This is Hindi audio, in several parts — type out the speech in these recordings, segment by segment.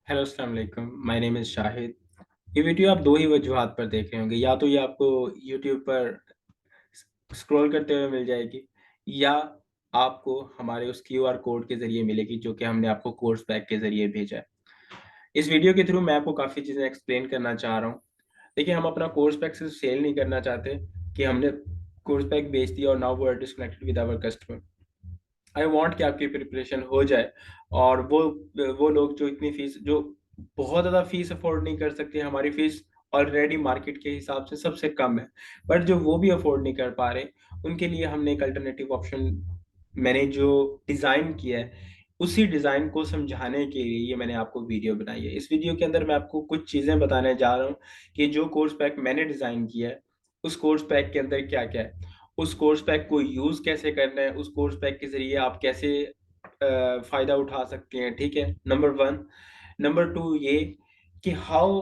हेलो अस्सलाम वालेकुम। My name is Shahid. ये वीडियो आप दो ही वजूहात पर देख रहे होंगे, या तो ये आपको यूट्यूब पर स्क्रॉल करते हुए मिल जाएगी, या आपको हमारे उस क्यूआर कोड के ज़रिए मिलेगी जो कि हमने आपको कोर्स पैक के ज़रिए भेजा है। इस वीडियो के थ्रू मैं आपको काफ़ी चीज़ें एक्सप्लेन करना चाह रहा हूँ। देखिए, हम अपना कोर्स पैक सिर्फ सेल नहीं करना चाहते कि हमने कोर्स पैक बेच दिया और now we are disconnected with our customer. I want कि आपकी प्रिपरेशन हो जाए, और वो लोग जो इतनी फीस, जो बहुत ज़्यादा फीस अफोर्ड नहीं कर सकते, हमारी फीस ऑलरेडी मार्केट के हिसाब से सबसे कम है, बट जो वो भी अफोर्ड नहीं कर पा रहे, उनके लिए हमने एक अल्टरनेटिव ऑप्शन, मैंने जो डिज़ाइन किया है, उसी डिज़ाइन को समझाने के लिए ये मैंने आपको वीडियो बनाई है। इस वीडियो के अंदर मैं आपको कुछ चीज़ें बताने जा रहा हूँ कि जो कोर्स पैक मैंने डिज़ाइन किया है, उस कोर्स पैक के अंदर क्या-क्या है, उस कोर्स पैक को यूज़ कैसे करना है, उस कोर्स पैक के ज़रिए आप कैसे फ़ायदा उठा सकते हैं, ठीक है? नंबर 1। नंबर 2 ये कि हाउ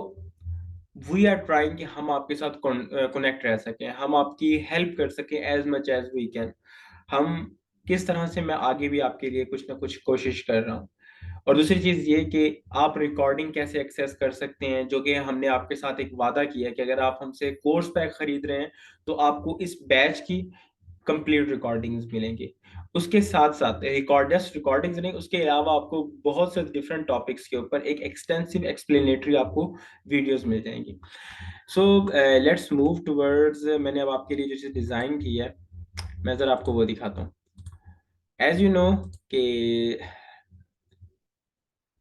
वी आर ट्राइंग कि हम आपके साथ कनेक्ट रह सकें, हम आपकी हेल्प कर सकें as much as we can. हम किस तरह से, मैं आगे भी आपके लिए कुछ ना कुछ कोशिश कर रहा हूँ। और दूसरी चीज़ ये कि आप रिकॉर्डिंग कैसे एक्सेस कर सकते हैं, जो कि हमने आपके साथ एक वादा किया है कि अगर आप हमसे कोर्स पैक खरीद रहे हैं, तो आपको इस बैच की कंप्लीट रिकॉर्डिंग्स मिलेंगी। उसके साथ-साथ जस्ट रिकॉर्डिंग्स नहीं, उसके अलावा आपको बहुत से डिफरेंट टॉपिक्स के ऊपर एक एक्सटेंसिव एक्सप्लेनेटरी आपको वीडियोज़ मिल जाएँगी। सो लेट्स मूव टुवर्ड्स, मैंने अब आपके लिए जो चीज़ डिज़ाइन की है, मैं ज़रा आपको वो दिखाता हूँ। एज़ यू नो कि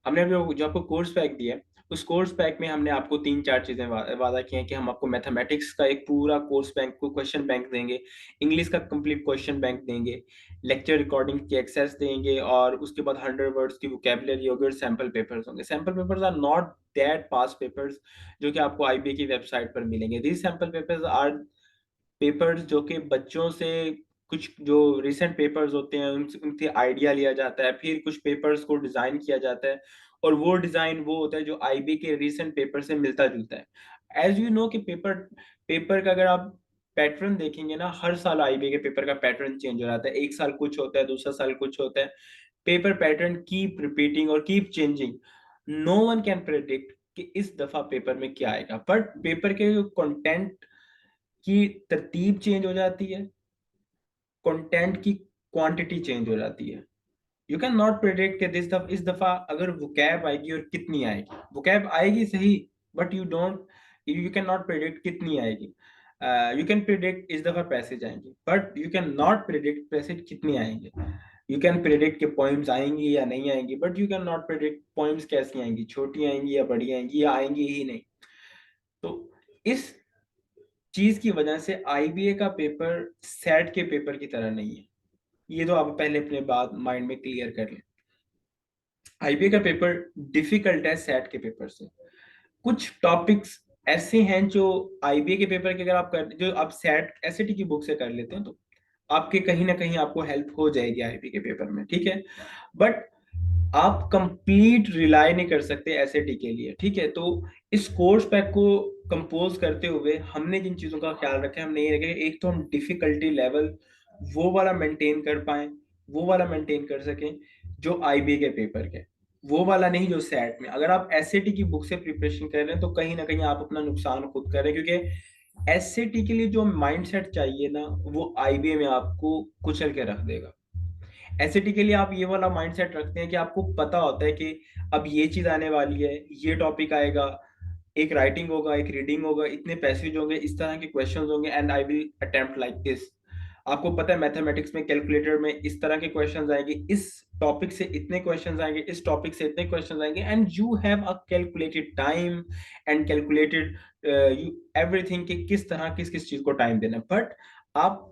हमने जो आपको कोर्स पैक दिया है, उस कोर्स पैक में हमने आपको 3-4 चीज़ें वादा किए हैं कि हम आपको मैथमेटिक्स का एक पूरा कोर्स बैंक को क्वेश्चन बैंक देंगे, इंग्लिश का कंप्लीट क्वेश्चन बैंक देंगे, लेक्चर रिकॉर्डिंग की एक्सेस देंगे, और उसके बाद 100 वर्ड्स की वोकैब्युलरी होगी और सैंपल पेपर्स होंगे। Sample papers are not that past papers जो कि आपको आईबीए की वेबसाइट पर मिलेंगे। These sample papers are papers जो कि बच्चों से, कुछ जो रिसेंट पेपर्स होते हैं उनसे उनसे आइडिया लिया जाता है, फिर कुछ पेपर्स को डिज़ाइन किया जाता है, और वो डिज़ाइन वो होता है जो आईबी के रिसेंट पेपर से मिलता-जुलता है। एज़ यू नो कि पेपर पेपर का अगर आप पैटर्न देखेंगे ना, हर साल आईबी के पेपर का पैटर्न चेंज हो जाता है। एक साल कुछ होता है, दूसरा साल कुछ होता है। पेपर पैटर्न कीप रिपीटिंग और keep changing. No one can predict कि इस दफ़ा पेपर में क्या आएगा, बट पेपर के जो कंटेंट की तरतीब चेंज हो जाती है, कंटेंट की क्वांटिटी चेंज हो जाती है। यू कैन नॉट प्रेडिक्ट कि इस दफ़ा अगर वोकैब आएगी और कितनी आएगी। वोकैब आएगी सही, but you can not predict कितनी आएगी। यू कैन प्रेडिक्ट इस दफ़ा पैसेज आएँगे, but you can not predict passage कितनी आएँगे। यू कैन प्रेडिक्ट कि पोएम्स आएँगी या नहीं आएँगी, but you can not predict poems कैसी आएँगी, छोटी आएँगी या बड़ी आएँगी या आएँगी ही नहीं। तो इस चीज़ की वजह से आईबीए का पेपर सेट के पेपर की तरह नहीं है। ये तो आप पहले अपने बात माइंड में क्लियर कर लें। आईबीए का पेपर डिफिकल्ट है सेट के पेपर से। कुछ टॉपिक्स ऐसे हैं जो आईबीए के पेपर के, अगर आप कर जो आप सेट एसएटी की बुक से कर लेते हैं, तो आपके कहीं न कहीं आपको हेल्प हो जाएगी आईबीए के पेपर में, ठीक है? बट आप कंप्लीट रिलाय नहीं कर सकते एसएटी के लिए, ठीक है? तो इस कोर्स पैक को कंपोज़ करते हुए हमने जिन चीज़ों का ख़्याल रखा है, हमने ये रखा है, एक तो हम डिफ़िकल्टी लेवल वो वाला मेंटेन कर पाएँ, वो वाला मेंटेन कर सकें जो आईबी के पेपर के। वो वाला नहीं जो सेट में। अगर आप एसएटी की बुक से प्रिपरेशन कर रहे हैं, तो कहीं न कहीं आप अपना नुकसान खुद कर रहे हैं, क्योंकि एसएटी के लिए जो माइंडसेट चाहिए ना, वो आईबीए में आपको कुचल के रख देगा। एसएटी के लिए आप ये वाला माइंडसेट रखते हैं कि आपको पता होता है कि अब ये चीज़ आने वाली है, ये टॉपिक आएगा, एक राइटिंग होगा, एक रीडिंग होगा, इतने पैसेज होंगे, इस तरह के क्वेश्चंस होंगे, and I will attempt like this. आपको पता है मैथमेटिक्स में कैलकुलेटर में इस तरह के क्वेश्चंस आएंगे, इस टॉपिक से इतने क्वेश्चंस आएंगे, इस टॉपिक से इतने क्वेश्चंस आएंगे, and you have a calculated time and calculated you everything कि किस तरह किस-किस चीज़ को टाइम देना है। बट आप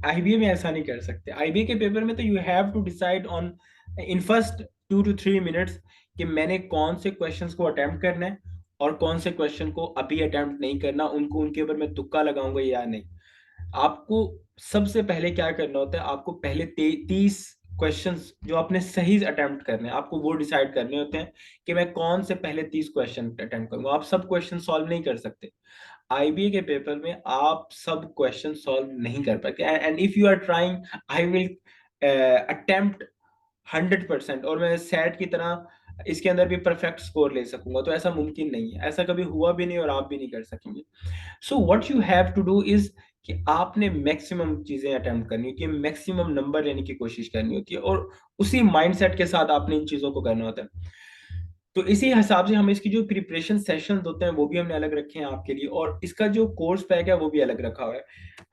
आईबीए में ऐसा नहीं कर सकते। आईबीए के पेपर में तो you have to decide on in first 2 to 3 minutes कि मैंने कौन से क्वेश्चंस को अटेम्प्ट करना है और कौन से क्वेश्चन को अभी अटेम्प्ट नहीं करना, उनको उनके ऊपर मैं तुक्का लगाऊँगा या नहीं। आपको सबसे पहले क्या करना होता है, आपको पहले 30 क्वेश्चंस जो आपने सही अटेम्प्ट करने हैं, आपको वो डिसाइड करने होते हैं कि मैं कौन से पहले 30 क्वेश्चन अटेम्प्ट करूँगा। आप सब क्वेश्चन सॉल्व नहीं कर सकते। आईबीए के पेपर में आप सब क्वेश्चन सॉल्व नहीं कर पाते, and if you are trying, I will attempt 100%, और मैं सेट की तरह इसके अंदर भी परफेक्ट स्कोर ले सकूंगा, तो ऐसा मुमकिन नहीं है, ऐसा कभी हुआ भी नहीं और आप भी नहीं कर सकेंगे। So what you have to do is कि आपने मैक्सिमम चीजें अटेम्प्ट करनी होती है, मैक्सिमम नंबर लेने की कोशिश करनी होती है, और उसी माइंडसेट के साथ आपने इन चीजों को करना होता है। तो इसी हिसाब से हम इसकी जो प्रिपरेशन सेशंस होते हैं वो भी हमने अलग रखे हैं आपके लिए, और इसका जो कोर्स पैक है वो भी अलग रखा हुआ है।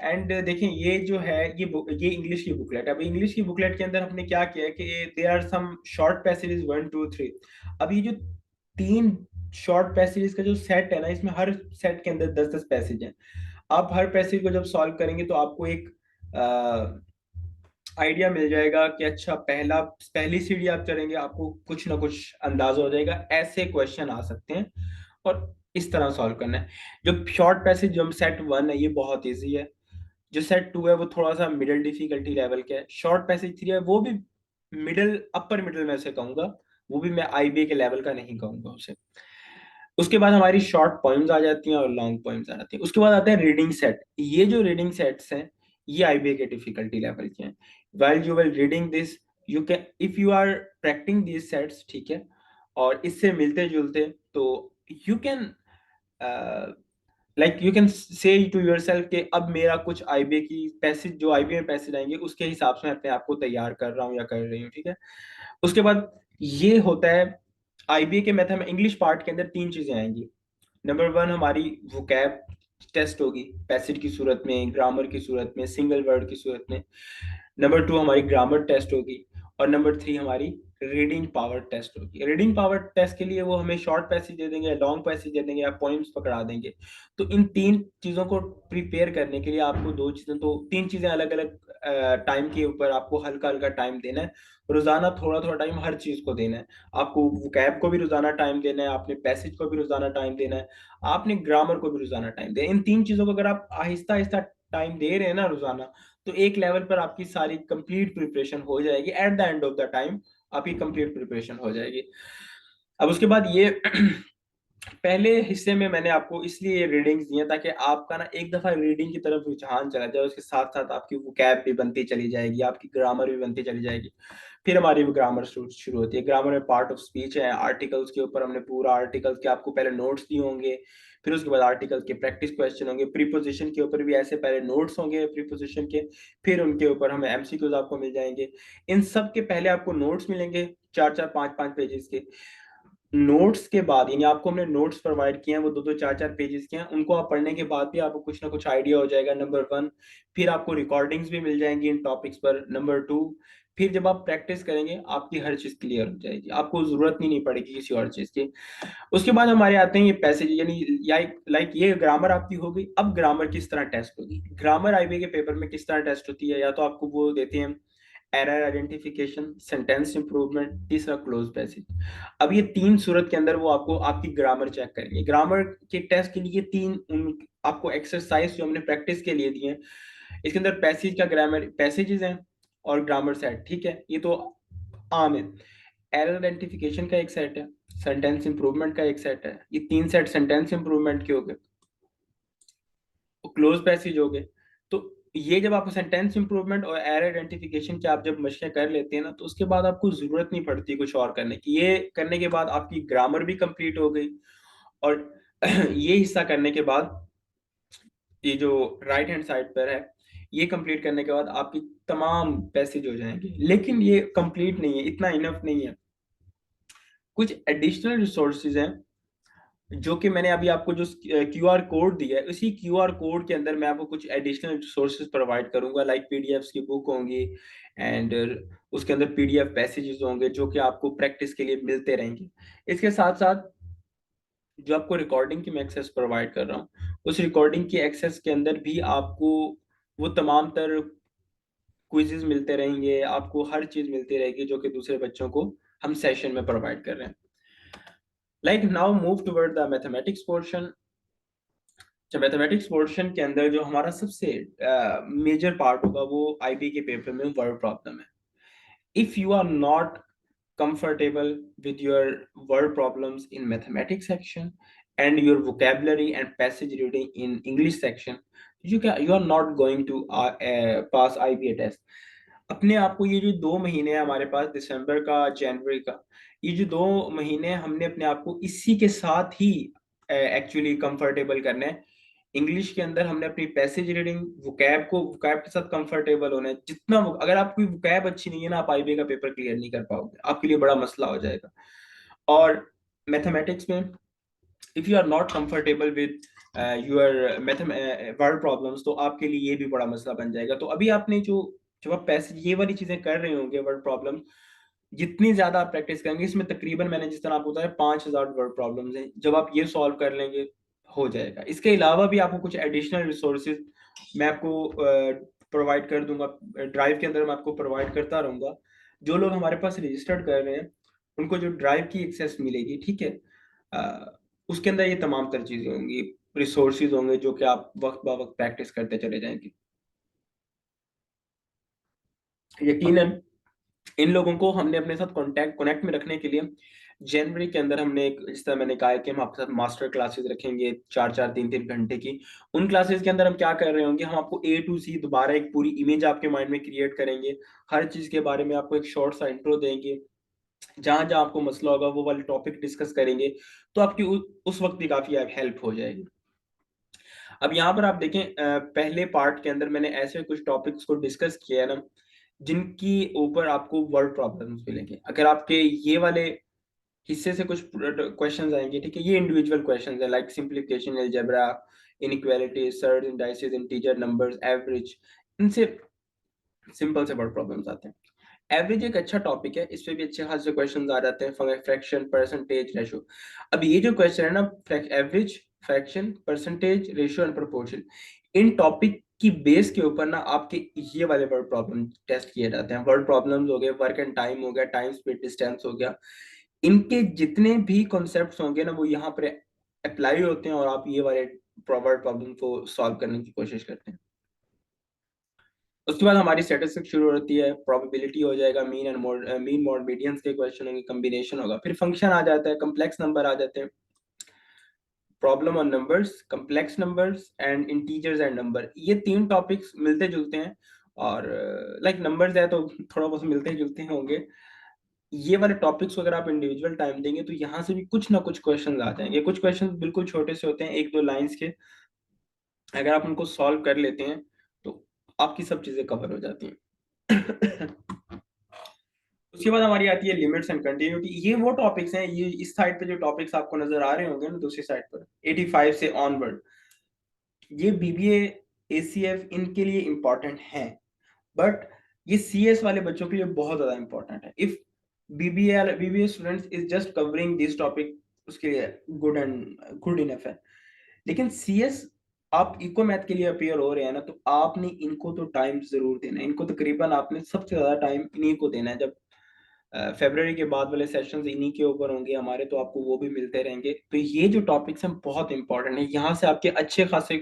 एंड देखें, ये जो है ये इंग्लिश की बुकलेट है। अब इंग्लिश की बुकलेट के अंदर हमने क्या किया है कि they are some short passages 1 2 3। अब ये जो 3 शॉर्ट पैसेजेस का जो सेट है ना, इसमें हर सेट के अंदर 10 10 पैसेज हैं। आप हर पैसेज को जब सॉल्व करेंगे तो आपको एक आइडिया मिल जाएगा कि अच्छा पहली सीढ़ी आप चढ़ेंगे, आपको कुछ ना कुछ अंदाजा हो जाएगा ऐसे क्वेश्चन आ सकते हैं, और इस तरह सॉल्व करना है। जो शॉर्ट पैसेज जो सेट 1 है ये बहुत इजी है, जो सेट 2 है वो थोड़ा सा मिडिल डिफिकल्टी लेवल का है, शॉर्ट पैसेज 3 है वो भी मिडिल अपर मिडिल में से कहूंगा, वो भी मैं आईबीए के लेवल का नहीं कहूंगा उसे। उसके बाद हमारी शॉर्ट पोइम्स आ जाती हैं और लॉन्ग पोइम्स आ जाती हैं। उसके बाद आते हैं रीडिंग सेट। ये जो रीडिंग सेट्स हैं ये आईबीए के डिफिकल्टी लेवल के हैं। while you will reading this, you can, if you are practicing these sets, ठीक है, और इससे मिलते जुलते, तो you can like you can say to yourself कि अब मेरा कुछ आईबीए की पैसेज, जो आईबीए में पैसेज आएंगे उसके हिसाब से मैं अपने आप को तैयार कर रहा हूँ या कर रही हूँ, ठीक है। उसके बाद ये होता है आईबीए के मेथड में, इंग्लिश पार्ट के अंदर 3 चीजें आएंगी। नंबर 1 हमारी वोकैब टेस्ट होगी, पैसेज की सूरत में, ग्रामर की सूरत में, सिंगल वर्ड की सूरत में। नंबर 2 हमारी ग्रामर टेस्ट होगी, और नंबर 3 हमारी रीडिंग पावर टेस्ट होगी। रीडिंग पावर टेस्ट के लिए वो हमें शॉर्ट पैसेज दे देंगे, लॉन्ग पैसेज दे देंगे, या पॉइंट्स पकड़ा देंगे। तो इन 3 चीजों को प्रिपेयर करने के लिए आपको 2 चीजें, तो 3 चीजें अलग अलग टाइम के ऊपर आपको हल्का हल्का टाइम देना है। रोजाना थोड़ा थोड़ा टाइम हर चीज को देना है। आपको वोकैब को भी रोजाना टाइम देना है, आपने पैसेज को भी रोजाना टाइम देना है, आपने ग्रामर को भी रोजाना टाइम देना है। इन 3 चीजों को अगर आप आहिस्ता आहिस्ता टाइम दे रहे हैं ना रोजाना, तो एक लेवल पर आपकी सारी कंप्लीट प्रिपरेशन हो जाएगी। At the end of the time आपकी कंप्लीट प्रिपरेशन हो जाएगी। अब उसके बाद ये पहले हिस्से में मैंने आपको इसलिए रीडिंग्स दी हैं ताकि आपका ना एक दफा रीडिंग की तरफ रुझान चला जाए, उसके साथ साथ आपकी वोकैब भी बनती चली जाएगी, आपकी ग्रामर भी बनती चली जाएगी। फिर हमारी वो ग्रामर शुरू होती है। ग्रामर में पार्ट ऑफ स्पीच है, आर्टिकल्स के ऊपर हमने पूरा आर्टिकल्स के आपको पहले नोट्स दिए होंगे, फिर उसके बाद आर्टिकल के प्रैक्टिस क्वेश्चन होंगे, प्रीपोजिशन के ऊपर भी ऐसे पहले नोट्स होंगे प्रीपोजिशन के, फिर उनके ऊपर हमें एमसीक्यूज आपको मिल जाएंगे। इन सब के पहले आपको नोट्स मिलेंगे 4 4 5 5 पेजेस के। नोट्स के बाद, यानी आपको हमने नोट्स प्रोवाइड किए हैं, वो 2 2 4 4 पेजेस के हैं, उनको आप पढ़ने के बाद भी आपको कुछ ना कुछ आइडिया हो जाएगा, नंबर 1। फिर आपको रिकॉर्डिंग्स भी मिल जाएंगी इन टॉपिक्स पर, नंबर 2। फिर जब आप प्रैक्टिस करेंगे आपकी हर चीज क्लियर हो जाएगी, आपको जरूरत नहीं पड़ेगी किसी और चीज की। उसके बाद हमारे आते हैं ये पैसेज, यानी लाइक ये ग्रामर आपकी हो गई। अब ग्रामर किस तरह टेस्ट होगी, ग्रामर आईबीए के पेपर में किस तरह टेस्ट होती है, या तो आपको वो देते हैं एरर आइडेंटिफिकेशन, सेंटेंस इंप्रूवमेंट, तीसरा क्लोज पैसेज। अब ये 3 सूरत के अंदर वो आपको आपकी ग्रामर चेक करेंगे। ग्रामर के टेस्ट के लिए 3 आपको एक्सरसाइज जो हमने प्रैक्टिस के लिए दिए हैं, इसके अंदर पैसेज का ग्रामर पैसेजेस हैं और ग्रामर सेट, ठीक है, ये तो आम है। एरर आइडेंटिफिकेशन का एक सेट है, सेंटेंस इंप्रूवमेंट का एक सेट है, ये 3 सेट सेंटेंस इंप्रूवमेंट के हो गए, क्लोज पैसेज हो गए। तो ये जब आप सेंटेंस इंप्रूवमेंट और एरर आइडेंटिफिकेशन की आप जब मशक़ें कर लेते हैं ना, तो उसके बाद आपको जरूरत नहीं पड़ती कुछ और करने की। ये करने के बाद आपकी ग्रामर भी कंप्लीट हो गई, और ये हिस्सा करने के बाद ये जो राइट हैंड साइड पर है, ये कंप्लीट करने के बाद आपकी तमाम पैसेज हो जाएंगे। लेकिन ये कंप्लीट नहीं है, इतना इनफ नहीं है। कुछ एडिशनल रिसोर्सेज हैं जो कि मैंने अभी आपको जो क्यूआर कोड दिया है, उसी क्यूआर कोड के अंदर मैं आपको कुछ एडिशनल रिसोर्सेज प्रोवाइड करूंगा, लाइक पीडीएफ्स की बुक होंगी, एंड उसके अंदर पीडीएफ पैसेजेस होंगे जो कि आपको प्रैक्टिस के लिए मिलते रहेंगे। इसके साथ साथ जो आपको रिकॉर्डिंग की मैं एक्सेस प्रोवाइड कर रहा हूँ, उस रिकॉर्डिंग की एक्सेस के अंदर भी आपको वो तमाम तर क्विजेज मिलते रहेंगे, आपको हर चीज मिलती रहेगी जो कि दूसरे बच्चों को हम सेशन में प्रोवाइड कर रहे हैं। Like now move toward the mathematics portion. अच्छा, मैथमेटिक्स पोर्शन के अंदर जो हमारा सबसे मेजर पार्ट होगा वो आईबी के पेपर में वर्ड प्रॉब्लम है। If you are not comfortable with your word problems in mathematics section and your vocabulary and passage reading in English section, you are not going to pass IBA test। अपने आप को ये जो 2 महीने हैं हमारे पास, दिसंबर का जनवरी का, ये जो 2 महीने हमने अपने आप को इसी के साथ ही एक्चुअली कंफर्टेबल करना है। इंग्लिश के अंदर हमने अपनी पैसेज रीडिंग, वोकैब के साथ कंफर्टेबल होना है। जितना अगर आपकी वोकैब अच्छी नहीं है ना, आप आईबीए का पेपर क्लियर नहीं कर पाओगे, आपके लिए बड़ा मसला हो जाएगा। और मैथमेटिक्स में if you are not comfortable with your word problems, तो आपके लिए ये भी बड़ा मसला बन जाएगा। तो अभी आपने जो जब आप पैसेज ये वाली चीजें कर रहे होंगे, वर्ड प्रॉब्लम जितनी ज्यादा आप प्रैक्टिस करेंगे, इसमें तकरीबन मैंने जिस तरह आपको बताया 5,000 वर्ड प्रॉब्लम्स हैं, जब आप ये सॉल्व कर लेंगे हो जाएगा। इसके अलावा भी आपको कुछ एडिशनल रिसोर्सेज मैं आपको प्रोवाइड कर दूंगा, ड्राइव के अंदर मैं आपको प्रोवाइड करता रहूंगा। जो लोग हमारे पास रजिस्टर्ड कर रहे हैं उनको जो ड्राइव की एक्सेस मिलेगी, ठीक है, उसके अंदर ये तमाम तर चीजें होंगी, रिसोर्सेज होंगे जो कि आप वक्त ब वक्त प्रैक्टिस करते चले जाएंगे। यकीनन इन लोगों को हमने अपने साथ कनेक्ट में रखने के लिए जनवरी के अंदर हमने एक, जिस तरह मैंने कहा है कि हम आपके साथ मास्टर क्लासेस रखेंगे 4-4 3-3 घंटे की। उन क्लासेस के अंदर हम क्या कर रहे होंगे, हम आपको ए टू सी दोबारा एक पूरी इमेज आपके माइंड में क्रिएट करेंगे। हर चीज के बारे में आपको एक शॉर्ट सा इंट्रो देंगे, जहां जहां आपको मसला होगा वो वाले टॉपिक डिस्कस करेंगे, तो आपकी उस वक्त भी काफी हेल्प हो जाएगी। अब यहाँ पर आप देखें, पहले पार्ट के अंदर मैंने ऐसे कुछ टॉपिक्स को डिस्कस किया है ना, जिनकी ऊपर आपको वर्ड प्रॉब्लम्स मिलेंगे। अगर आपके ये वाले हिस्से से कुछ क्वेश्चंस आएंगे, ठीक है, ये इंडिविजुअल क्वेश्चंस है, like simplification, algebra, inequality, surd, indices, integer numbers, average, इनसे सिंपल से वर्ड प्रॉब्लम्स आते हैं। एवरेज एक अच्छा टॉपिक है, इस पे भी अच्छे खासे क्वेश्चन आ जाते हैं, फ्रैक्शन, परसेंटेज, रेशो। अब ये जो क्वेश्चन है ना, average, fraction, percentage, ratio and proportion, in topic की बेस के ऊपर ना आपके ये वाले वर्ड प्रॉब्लम टेस्ट किए जाते हैं। वर्ड प्रॉब्लम्स हो गए, वर्क एंड टाइम हो गया, टाइम स्पीड डिस्टेंस हो गया, इनके जितने भी कॉन्सेप्ट्स होंगे ना वो यहाँ पर अप्लाई होते हैं, और आप ये वाले वर्ड प्रॉब्लम को सॉल्व करने की कोशिश करते हैं। उसके बाद हमारी स्टैटिस्टिक शुरू होती है, प्रोबेबिलिटी हो जाएगा, mean and mode, mean mode medians के क्वेश्चन होंगे, कॉम्बिनेशन होगा, फिर फंक्शन आ जाता है, कम्प्लेक्स नंबर आ जाते हैं, problem on numbers, complex numbers and integers and number. ये 3 टॉपिक्स मिलते जुलते हैं, और लाइक नंबर्स है तो थोड़ा बहुत मिलते जुलते होंगे। ये वाले टॉपिक्स को अगर आप इंडिविजुअल टाइम देंगे तो यहाँ से भी कुछ ना कुछ क्वेश्चन आ जाएंगे। कुछ क्वेश्चन बिल्कुल छोटे से होते हैं, 1-2 लाइंस के, अगर आप उनको सॉल्व कर लेते हैं तो आपकी सब चीजें कवर हो जाती हैं। उसके बाद हमारी आती है लिमिट्स एंड कंटिन्यूटी। ये वो टॉपिक्स हैं, ये इस साइड पे जो टॉपिक्स आपको नजर आ रहे होंगे ना, दूसरी साइड पर 85 से ऑनवर्ड, ये बीबीए, एसीएफ इनके लिए इंपॉर्टेंट है, बट ये सीएस वाले बच्चों के लिए बहुत ज्यादा इंपॉर्टेंट है। If BBA students is just covering this topic, उसके लिए गुड इनफ है। लेकिन सीएस, आप इको मैथ के लिए अपियर हो रहे हैं ना, तो आपने इनको तो टाइम जरूर देना है। इनको तकरीबन आपने सबसे ज्यादा टाइम इन्हीं को देना है। जब फरवरी के बाद वाले सेशंस इन्हीं के ऊपर होंगे हमारे, तो आपको वो भी मिलते रहेंगे। तो ये जो टॉपिक्स हैं बहुत इंपॉर्टेंट है, यहाँ से आपके अच्छे खासे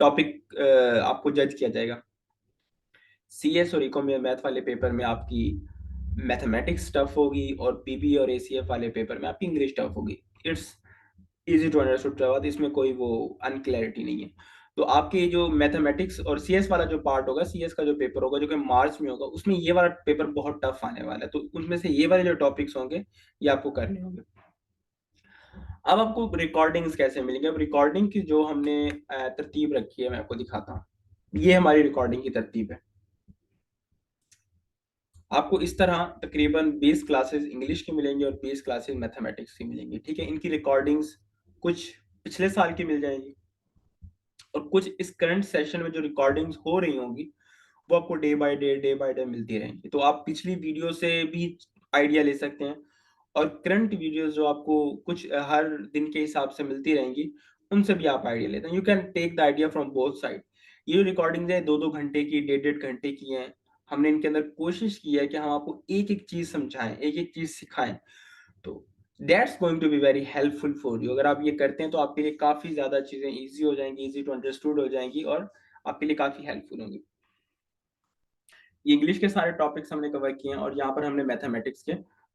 टॉपिक आपको जज किया जाएगा। सीएस और इको में मैथ वाले पेपर में आपकी मैथमेटिक्स टफ होगी, और बीबी और एसीएफ वाले पेपर में आपकी इंग्लिश टफ होगी। It's easy to understood travel, इसमें कोई वो अनक्लैरिटी नहीं है। तो आपके जो मैथमेटिक्स और सीएस वाला जो पार्ट होगा, सीएस का जो पेपर होगा जो कि मार्च में होगा, उसमें ये वाला पेपर बहुत टफ आने वाला है। तो उसमें से ये वाले जो टॉपिक्स होंगे ये आपको करने होंगे। अब आपको रिकॉर्डिंग्स कैसे मिलेंगे? अब रिकॉर्डिंग की जो हमने तरतीब रखी है मैं आपको दिखाता हूँ। ये हमारी रिकॉर्डिंग की तरतीब है। आपको इस तरह तकरीबन 20 क्लासेस इंग्लिश की मिलेंगी और 20 क्लासेस मैथमेटिक्स की मिलेंगी, ठीक है। इनकी रिकॉर्डिंग्स कुछ पिछले साल की मिल जाएंगी, और कुछ इस करंट सेशन में जो रिकॉर्डिंग्स हो रही होंगी वो आपको डे बाय डे मिलती रहेंगी। तो आप पिछली वीडियो से भी आइडिया ले सकते हैं, और करंट वीडियोस जो आपको कुछ हर दिन के हिसाब से मिलती रहेंगी, उनसे भी आप आइडिया लेते हैं। You can take the idea from both side. ये जो रिकॉर्डिंग्स है 2-2 घंटे की, 1.5 घंटे की हैं। हमने इनके अंदर कोशिश की है कि हम आपको एक एक चीज समझाएं, एक एक चीज सिखाएं। तो that's going to be very helpful for you. अगर आप ये करते हैं तो आपके लिए काफी ज्यादा चीजें इजी हो जाएंगी, इजी टू अंडरस्टूड हो जाएंगी, और आपके लिए काफी हेल्पफुल होंगी। इंग्लिश के सारे टॉपिक्स हमने कवर किए हैं, और यहाँ पर हमने मैथमेटिक्स के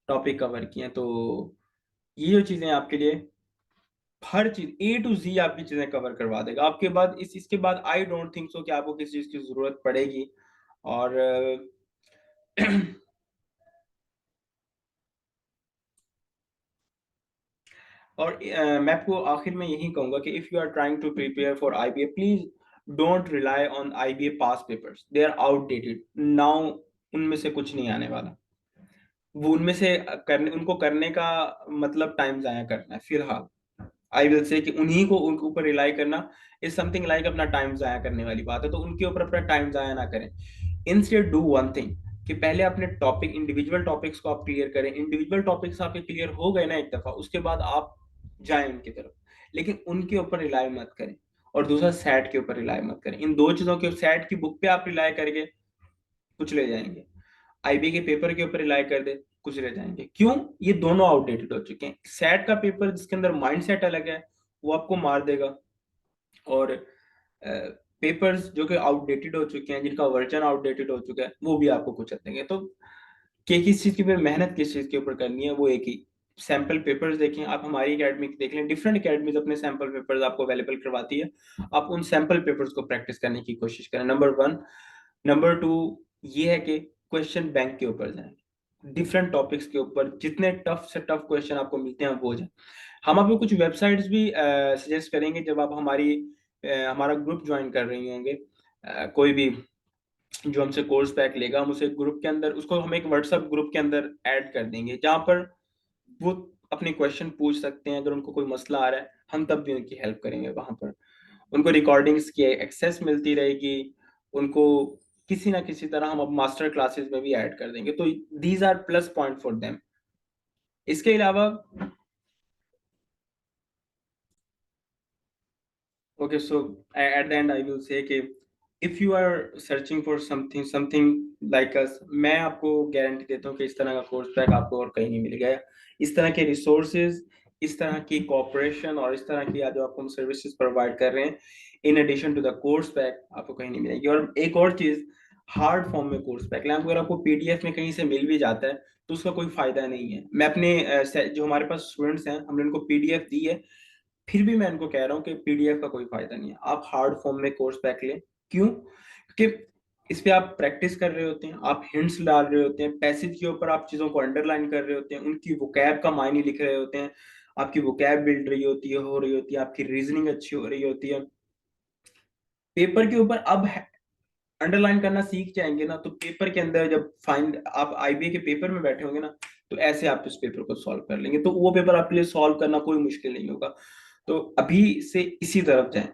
टॉपिक कवर किए हैं। तो ये जो चीजें आपके लिए हर चीज ए टू जी आपकी चीजें कवर करवा देगा। आपके बाद इसके बाद आई डोंट थिंक सो कि आपको किसी चीज की जरूरत पड़ेगी। और और मैं आपको आखिर में यही कहूंगा कि if you are trying to prepare for IBA, please don't rely on IBA pass papers, they are outdated now. उनमें से कुछ नहीं आने वाला। वो उनमें से करने उनको करने का मतलब टाइम जाया करना है फिलहाल। आई विल से कि उन्हीं को उनके ऊपर रिलाई करना इज समथिंग लाइक अपना टाइम जाया करने वाली बात है, तो उनके ऊपर अपना टाइम जाया ना करें। इंस्टेड डू वन थिंग, कि पहले अपने टॉपिक इंडिविजुअल टॉपिक्स को आप क्लियर करें। इंडिविजुअल टॉपिक्स आपके क्लियर हो गए ना एक दफा, उसके बाद आप जाएं उनकी तरफ, लेकिन उनके ऊपर रिलाई मत करें। और दूसरा, सेट के ऊपर रिलाई मत करें। इन दो चीजों के, सेट की बुक पे आप रिलाई करके कुछ ले जाएंगे, आईबी के पेपर के ऊपर रिलाई कर दे कुछ रह जाएंगे। क्यों? ये दोनों आउटडेटेड हो चुके हैं। सेट का पेपर जिसके अंदर माइंडसेट अलग है, वो आपको मार देगा। और पेपर्स जो कि आउटडेटेड हो चुके हैं, जिनका वर्जन आउटडेटेड हो चुका है, वो भी आपको कुछ देंगे। तो किस चीज की मेहनत किस चीज के ऊपर करनी है, वो एक ही। सैंपल पेपर्स देखें आप, हमारी एकेडमी देख लें, डिफरेंट एकेडमीज अपने सैंपल पेपर्स आपको अवेलेबल करवाती है। आप उन सैंपल पेपर्स को प्रैक्टिस करने की कोशिश करें, नंबर वन। नंबर टू ये है कि क्वेश्चन बैंक के ऊपर जाएं, डिफरेंट टॉपिक्स के ऊपर जितने टफ से टफ क्वेश्चन आपको मिलते हैं वो जाएं। हम आपको कुछ वेबसाइट्स भी सजेस्ट करेंगे जब आप हमारा ग्रुप ज्वाइन कर रही होंगे। कोई भी जो हमसे कोर्स पैक लेगा, हम उसे ग्रुप के अंदर, उसको हम एक व्हाट्सएप ग्रुप के अंदर ऐड कर देंगे, जहाँ पर वो अपने क्वेश्चन पूछ सकते हैं। अगर उनको कोई मसला आ रहा है, हम तब भी उनकी हेल्प करेंगे वहां पर। उनको रिकॉर्डिंग्स की एक्सेस मिलती रहेगी। उनको किसी ना किसी तरह हम अब मास्टर क्लासेस में भी ऐड कर देंगे, तो these are plus point for them. इसके अलावा okay, so at the end I will say कि if you are searching for something like us, मैं आपको गारंटी देता हूँ कि इस तरह का कोर्स पैक आपको और कहीं नहीं मिलेगा। इस तरह के रिसोर्सेज, इस तरह की कोऑपरेशन और इस तरह की जो आपको हम सर्विसेज प्रोवाइड कर रहे हैं, in addition to the course pack, आपको कहीं नहीं मिलेगी। और एक और चीज, हार्ड फॉर्म में कोर्स पैक लें। अगर आपको पीडीएफ में कहीं से मिल भी जाता है तो उसका कोई फायदा नहीं है। मैं अपने जो हमारे पास स्टूडेंट्स हैं, हमने उनको पीडीएफ दी है, फिर भी मैं इनको कह रहा हूँ कि पीडीएफ का कोई फायदा नहीं है, आप हार्ड फॉर्म में कोर्स पैक लें। क्यों? क्योंकि इस पे आप प्रैक्टिस कर रहे होते हैं, आप हिंट्स डाल रहे होते हैं, पैसेज के ऊपर आप चीजों को अंडरलाइन कर रहे होते हैं, उनकी वोकैब का मायने लिख रहे होते हैं, आपकी वोकैब बिल्ड रही होती है, हो रही होती है, आपकी रीजनिंग अच्छी हो रही होती है। पेपर के ऊपर अब अंडरलाइन करना सीख जाएंगे ना, तो पेपर के अंदर जब फाइंड आप आईबीए के पेपर में बैठे होंगे ना, तो ऐसे आप इस पेपर को सॉल्व कर लेंगे, तो वो पेपर आपके लिए सॉल्व करना कोई मुश्किल नहीं होगा। तो अभी से इसी तरफ जाएं,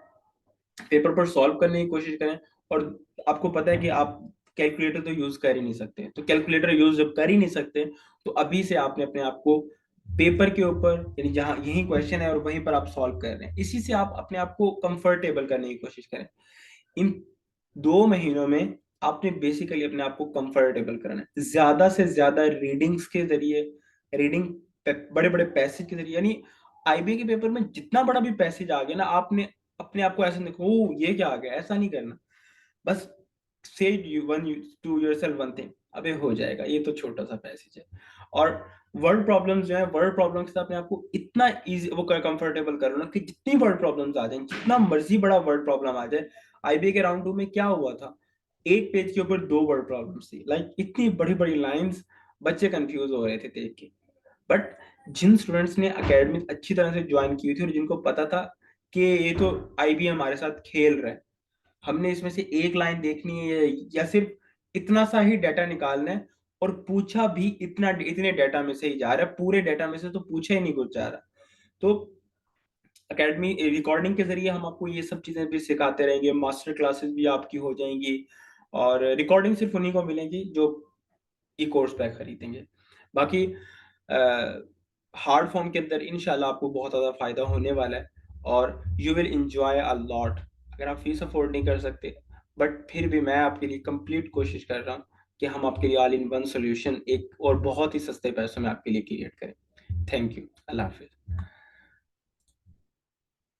पेपर पर सॉल्व करने की कोशिश करें। और आपको पता है कि आप कैलकुलेटर तो यूज कर ही नहीं सकते, तो कैलकुलेटर यूज जब कर ही नहीं सकते, तो अभी से आपने अपने आप को पेपर के ऊपर, यानी जहां यही क्वेश्चन है और वहीं पर आप सॉल्व कर रहे हैं, इसी से आप अपने आप को कंफर्टेबल करने की कोशिश करें। इन 2 महीनों में आपने बेसिकली अपने आप को कंफर्टेबल करना है, ज्यादा से ज्यादा रीडिंग्स के जरिए, रीडिंग बड़े बड़े पैसेज के जरिए, यानी आईबी के पेपर में जितना बड़ा भी पैसेज आ गया ना, आपने अपने आप को ऐसे देखो, ओ ये क्या आ गया, ऐसा नहीं करना। बस से you one two yourself one thing, अबे हो जाएगा, ये तो छोटा सा पैसेज है। और वर्ड प्रॉब्लम्स जो है, वर्ड प्रॉब्लम्स से अपने आपको इतना इजी वो कंफर्टेबल करो ना, कि जितनी वर्ड प्रॉब्लम्स आ जाए, जितना मर्जी बड़ा वर्ड प्रॉब्लम आ जाए। आईबी के राउंड 2 में क्या हुआ था, 1 पेज के ऊपर 2 वर्ड प्रॉब्लम्स थी, लाइक इतनी बड़ी बड़ी लाइंस, बच्चे कंफ्यूज हो रहे थे देख के। बट जिन स्टूडेंट्स ने एकेडमी अच्छी तरह से ज्वाइन की थी और जिनको पता था कि ये तो आईबी हमारे साथ खेल रहा है, हमने इसमें से एक लाइन देखनी है या सिर्फ इतना सा ही डाटा निकालना है, और पूछा भी इतने डाटा में से ही जा रहा है, पूरे डाटा में से तो पूछा ही नहीं कुछ जा रहा। तो एकेडमी रिकॉर्डिंग के जरिए हम आपको ये सब चीजें भी सिखाते रहेंगे, मास्टर क्लासेस भी आपकी हो जाएंगी। और रिकॉर्डिंग सिर्फ उन्हीं को मिलेंगी जो ई कोर्स पैक खरीदेंगे। बाकी हार्ड फॉर्म के अंदर इंशाल्लाह आपको बहुत ज़्यादा फायदा होने वाला है, और you will enjoy a lot. अगर आप फीस अफोर्ड नहीं कर सकते, बट फिर भी मैं आपके लिए कंप्लीट कोशिश कर रहा हूँ कि हम आपके लिए ऑल इन वन सोल्यूशन एक और बहुत ही सस्ते पैसों में आपके लिए क्रिएट करें। Thank you. Allah Hafiz.